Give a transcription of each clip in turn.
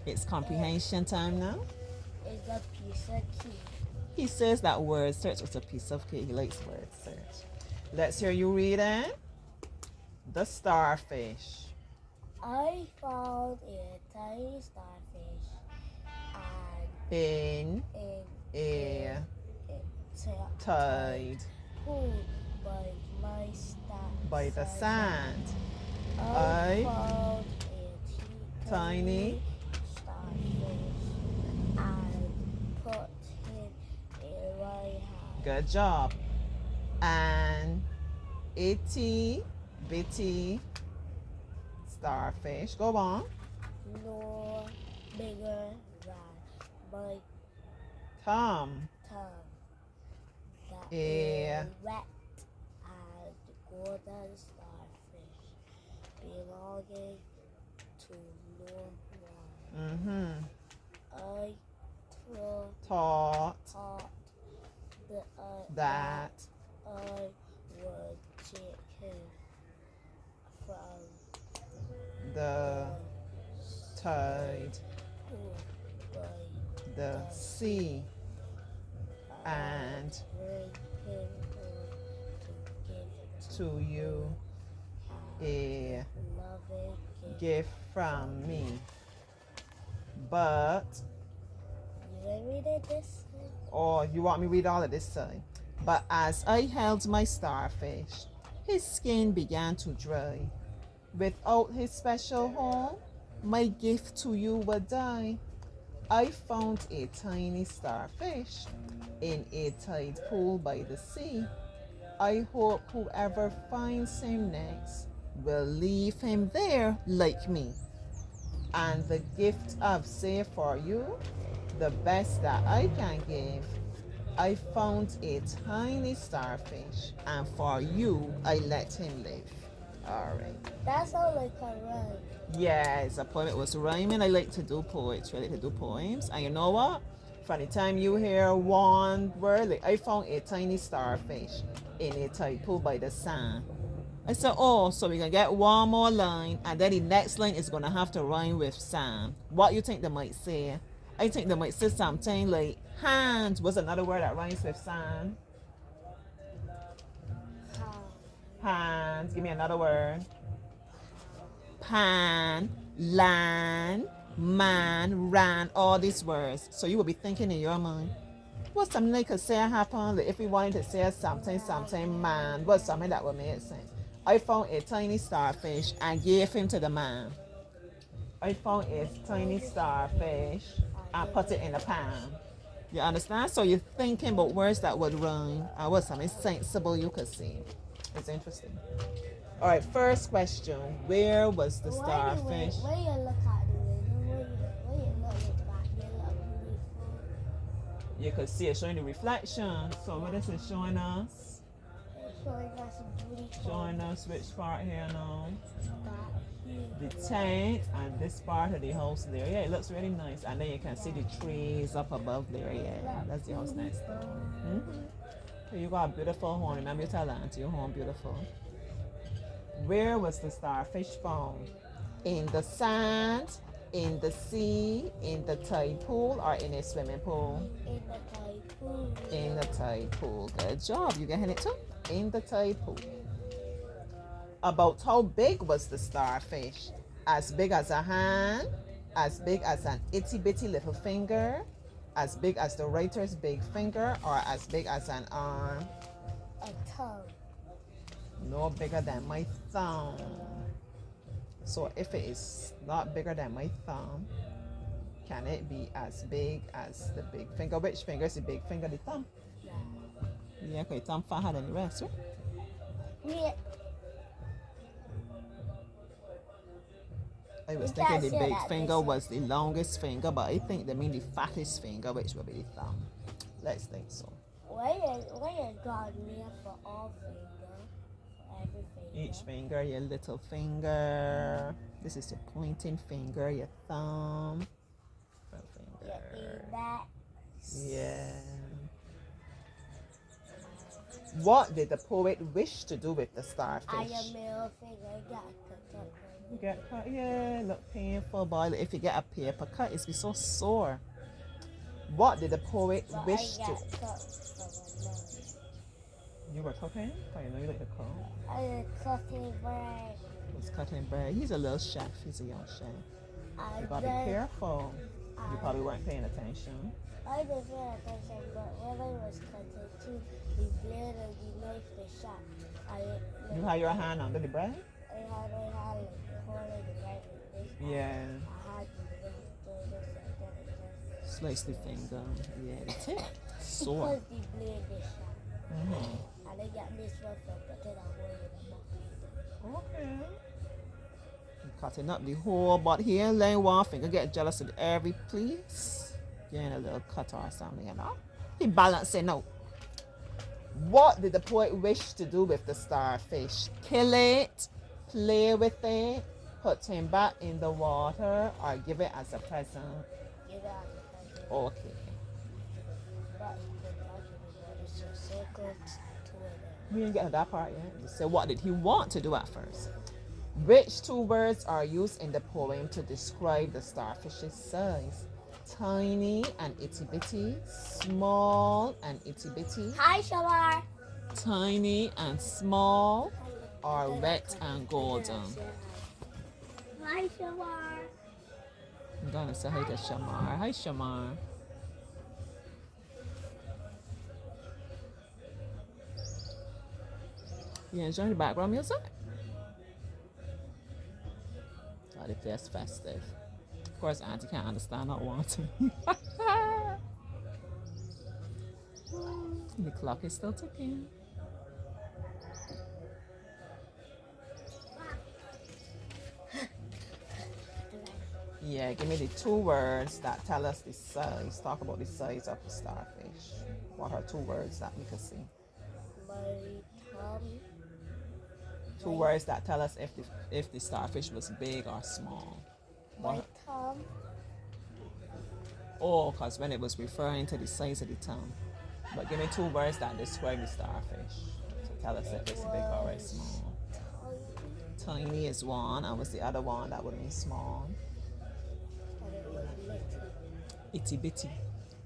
It's comprehension time now. It's a piece of cake. He says that word search was a piece of cake. He likes word search. Let's hear you read it. The starfish. I found a tiny starfish and In in a tide tide pool by my star by the sand. I I found a tiny starfish and put him in my hand. good job. An itty bitty starfish. Go on. No bigger than my Thumb. tongue. That A is wet and golden starfish belonging to no one. I thought thought that I would take him from the tide, pool by the sea, and bring him home to give to you a loving gift. gift from me. But, You ever read it this time? or you want me to read all of this time? But as I held my starfish, his skin began to dry. Without his special home, my gift to you would die. I found a tiny starfish in a tide pool by the sea. I hope whoever finds him next will leave him there like me. And the gift I've saved for you, the best that I can give, I found a tiny starfish, and for you, I let him live. All right. That sounds like a rhyme. Yeah, it's a poem. It was rhyming. I like to do poetry. I like to do poems. And you know what? From the time you hear one word, like I found a tiny starfish in a tide pool by the sand. I said, oh, so we can get one more line, and then the next line is gonna have to rhyme with sand. What you think they might say? I think they might say something like hand was another word that rhymes with sand. Hands. Give me another word. Pan, land, man, ran, all these words. So you will be thinking in your mind, what's something they could say happen? Like if we wanted to say something, man, what's something that would make sense? I found a tiny starfish and gave him to the man. I found a tiny starfish and put it in a pan. You understand? So you're thinking about words that would rhyme and what's something sensible you could say. It's interesting. All right, first question. Where was the starfish? When you look at the window, when you look back, they look beautiful. You could see it showing the reflection. So what is it showing us? It's showing us beautiful. Showing us which part here now? That The tent and this part of the house there. Yeah, it looks really nice. And then you can see the trees up above there. Yeah, that's the house next door. So you got a beautiful home. Remember you tell Auntie your home beautiful. Where was the starfish found? In the sand, in the sea, in the tide pool, or in a swimming pool? in the tide pool. In the tide pool. Good job. You getting it too? In the tide pool. About how big was the starfish? As big as a hand? As big as an itty bitty little finger? As big as the writer's big finger? Or as big as an arm? A tongue. No bigger than my thumb. So if it is not bigger than my thumb, can it be as big as the big finger? Which finger is the big finger? The thumb. Yeah. Yeah, okay, thumb fatter than the rest, right? Yeah. I was You thinking can't the say big that, finger listen. was the longest finger, but I think they mean the fattest finger, which would be the thumb. Let's think so. When you got me for all finger, for every finger. Each finger, your little finger. This is your pointing finger, your thumb. Your index. Yeah. What did the poet wish to do with the starfish? And your middle finger got cut up. Get cut, yeah, look painful, boy. If you get a paper cut, it's be so sore. What did the poet But wish I to? got cut from a nose. You were cooking? I know you like to cook. I was cutting bread. He's cutting bread. He's a little chef. He's a young chef. You And gotta be then careful. You probably weren't paying attention. I didn't pay attention, but when I was cutting too, the blade and the knife, they shot. You had your hand under the bread? I had my hand like holding the bread like this. Yeah. I had the this like that and just Slice the finger. Yeah, the tip. Sore. because the blade is sharp. Mm-hmm. And I got this one from putting a hole in the mouth. Okay. Cutting up the whole, but here laying one finger, get jealous of every piece. Getting a little cut or something, you know. He balancing out. What did the poet wish to do with the starfish? Kill it, play with it, put him back in the water, or give it as a present? Give it as a present. Okay. But he didn't like it anymore. It's just so good to it. We didn't get to that part yet. You said, what did he want to do at first? Which two words are used in the poem to describe the starfish's size? Tiny and itty bitty, small and itty bitty, Hi, Shamar. tiny and small, or red and golden? Hi, Shamar. I'm gonna say hi to Shamar. Hi, Shamar. You enjoying the background music? Oh, the place festive. Of course, Auntie can't understand not wanting. The clock is still ticking. Yeah, give me the two words that tell us the size. Talk about the size of the starfish. What are two words that we can see? My thumb. Two words that tell us if the starfish was big or small. My What? thumb. Oh, because when it was referring to the size of the tongue. But give me two words that describe the starfish to tell us if it's big or it's small. Tiny. Tiny is one, and what's the other one that would mean small? And it was little. Itty bitty.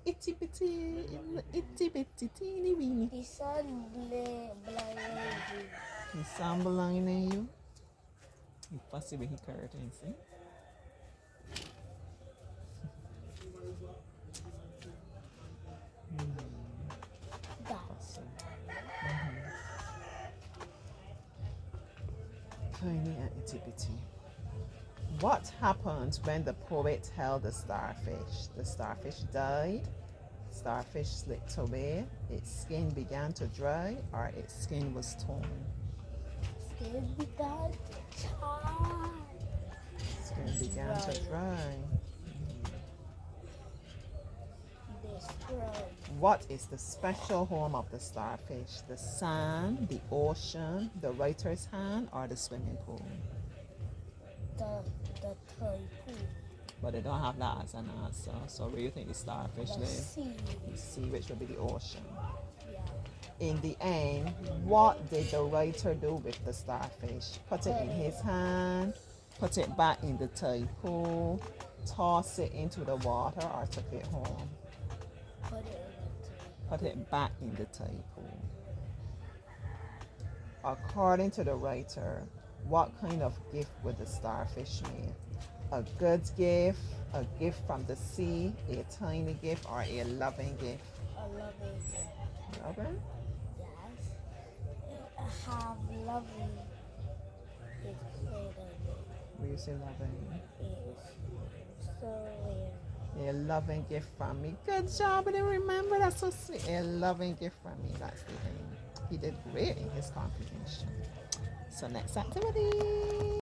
Itty bitty, itty bitty, teeny weeny. The sun blinded The sun blinding you. You fussy with his curtains, see? that. Fussy. Tiny and itty bitty. What happened when the poet held the starfish? The starfish died, starfish slipped away, its skin began to dry, or its skin was torn. Skin began to dry. Skin began to dry. Destroyed. What is the special home of the starfish? The sand, the ocean, the writer's hand, or the swimming pool? The typhoon. But they don't have that as an answer. So where do you think the starfish The live? sea. The sea, which would be the ocean. Yeah. In the end, what did the writer do with the starfish? Put it in his hand, put it back in the tide pool, toss it into the water, or took it home? Put it in the Put it back in the tide pool. According to the writer, what kind of gift would the starfish make? A good gift, a gift from the sea, a tiny gift, or a loving gift? a loving gift. Loving? Yes. I have loving. It's great. Will you say loving? It's so weird. A loving gift from me. Good job, I didn't remember. That's so sweet. A loving gift from me. That's the thing. He did great in his comprehension. So next activity.